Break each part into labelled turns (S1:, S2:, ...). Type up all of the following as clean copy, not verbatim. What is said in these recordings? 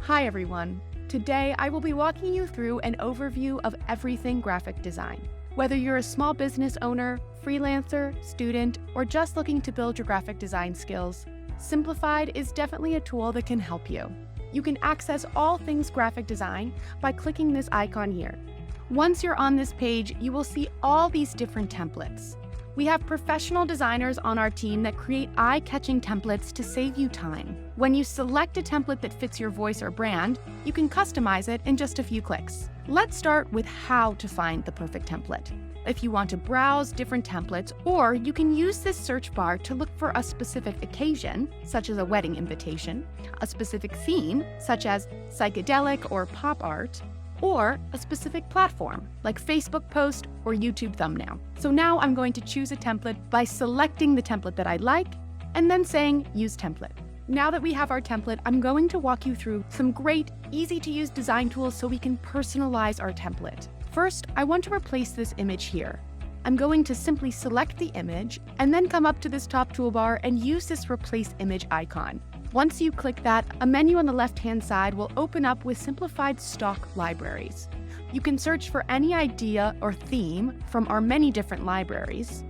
S1: Hi everyone. Today I will be walking you through an overview of everything graphic design. Whether you're a small business owner, freelancer, student, or just looking to build your graphic design skills, Simplified is definitely a tool that can help you. You can access all things graphic design by clicking this icon here. Once you're on this page, you will see all these different templates. We have professional designers on our team that create eye-catching templates to save you time. When you select a template that fits your voice or brand, you can customize it in just a few clicks. Let's start with how to find the perfect template. If you want to browse different templates, or you can use this search bar to look for a specific occasion, such as a wedding invitation, a specific theme, such as psychedelic or pop art, or a specific platform, like Facebook post or YouTube thumbnail. So now I'm going to choose a template by selecting the template that I like, and then saying Use Template. Now that we have our template, I'm going to walk you through some great, easy-to-use design tools so we can personalize our template. First, I want to replace this image here. I'm going to simply select the image, and then come up to this top toolbar and use this Replace Image icon. Once you click that, a menu on the left-hand side will open up with simplified stock libraries. You can search for any idea or theme from our many different libraries.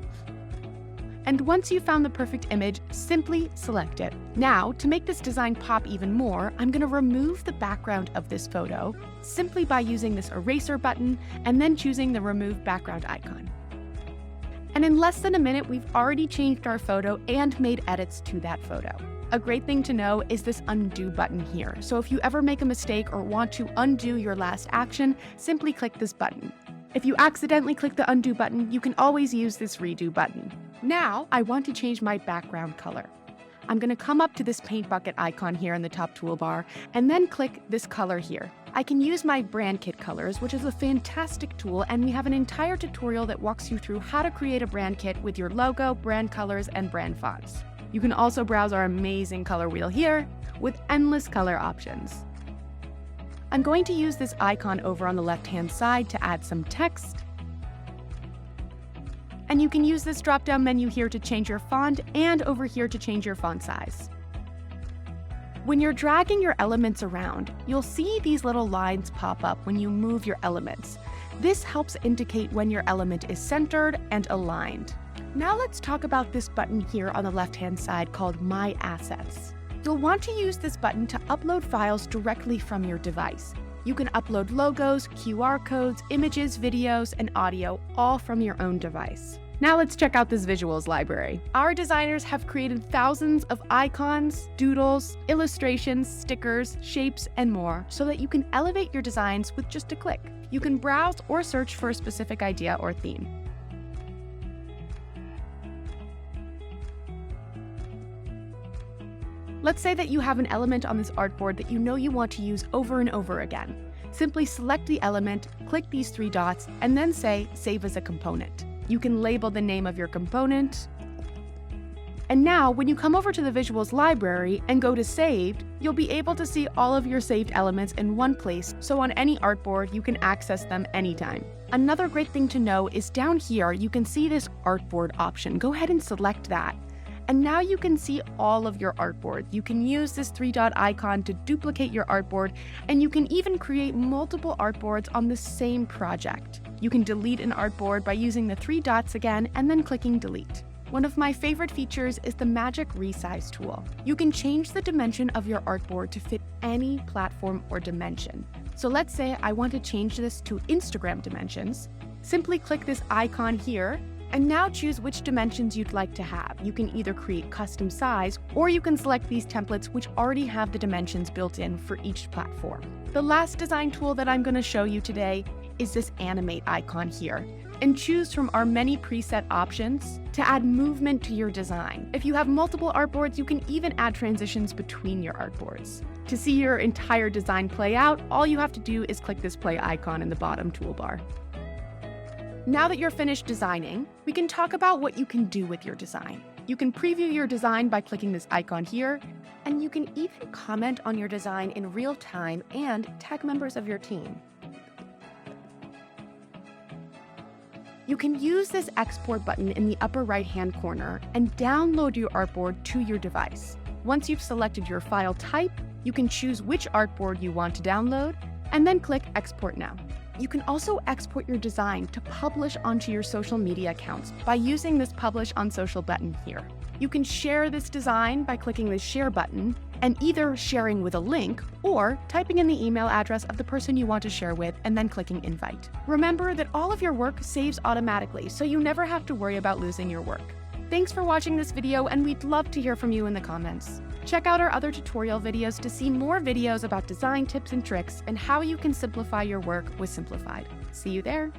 S1: And once you've found the perfect image, simply select it. Now, to make this design pop even more, I'm going to remove the background of this photo simply by using this eraser button and then choosing the Remove Background icon. And in less than a minute, we've already changed our photo and made edits to that photo. A great thing to know is this undo button here. So if you ever make a mistake or want to undo your last action, simply click this button. If you accidentally click the undo button, you can always use this redo button. Now, I want to change my background color. I'm going to come up to this paint bucket icon here in the top toolbar and then click this color here. I can use my brand kit colors, which is a fantastic tool, and we have an entire tutorial that walks you through how to create a brand kit with your logo, brand colors, and brand fonts. You can also browse our amazing color wheel here with endless color options. I'm going to use this icon over on the left-hand side to add some text. And you can use this drop-down menu here to change your font and over here to change your font size. When you're dragging your elements around, you'll see these little lines pop up when you move your elements. This helps indicate when your element is centered and aligned. Now let's talk about this button here on the left-hand side called My Assets. You'll want to use this button to upload files directly from your device. You can upload logos, QR codes, images, videos, and audio, all from your own device. Now let's check out this visuals library. Our designers have created thousands of icons, doodles, illustrations, stickers, shapes, and more so that you can elevate your designs with just a click. You can browse or search for a specific idea or theme. Let's say that you have an element on this artboard that you know you want to use over and over again. Simply select the element, click these three dots, and then say Save as a Component. You can label the name of your component. And now, when you come over to the Visuals library and go to Saved, you'll be able to see all of your saved elements in one place, so on any artboard, you can access them anytime. Another great thing to know is down here, you can see this artboard option. Go ahead and select that. And now you can see all of your artboard. You can use this three-dot icon to duplicate your artboard, and you can even create multiple artboards on the same project. You can delete an artboard by using the three dots again and then clicking Delete. One of my favorite features is the Magic Resize tool. You can change the dimension of your artboard to fit any platform or dimension. So let's say I want to change this to Instagram dimensions. Simply click this icon here, and now choose which dimensions you'd like to have. You can either create custom size, or you can select these templates which already have the dimensions built in for each platform. The last design tool that I'm going to show you today is this animate icon here, and choose from our many preset options to add movement to your design. If you have multiple artboards, you can even add transitions between your artboards. To see your entire design play out, all you have to do is click this play icon in the bottom toolbar. Now that you're finished designing, we can talk about what you can do with your design. You can preview your design by clicking this icon here, and you can even comment on your design in real time and tag members of your team. You can use this export button in the upper right-hand corner and download your artboard to your device. Once you've selected your file type, you can choose which artboard you want to download, and then click Export Now. You can also export your design to publish onto your social media accounts by using this Publish on Social button here. You can share this design by clicking the Share button and either sharing with a link or typing in the email address of the person you want to share with and then clicking Invite. Remember that all of your work saves automatically, so you never have to worry about losing your work. Thanks for watching this video, and we'd love to hear from you in the comments. Check out our other tutorial videos to see more videos about design tips and tricks and how you can simplify your work with Simplified. See you there!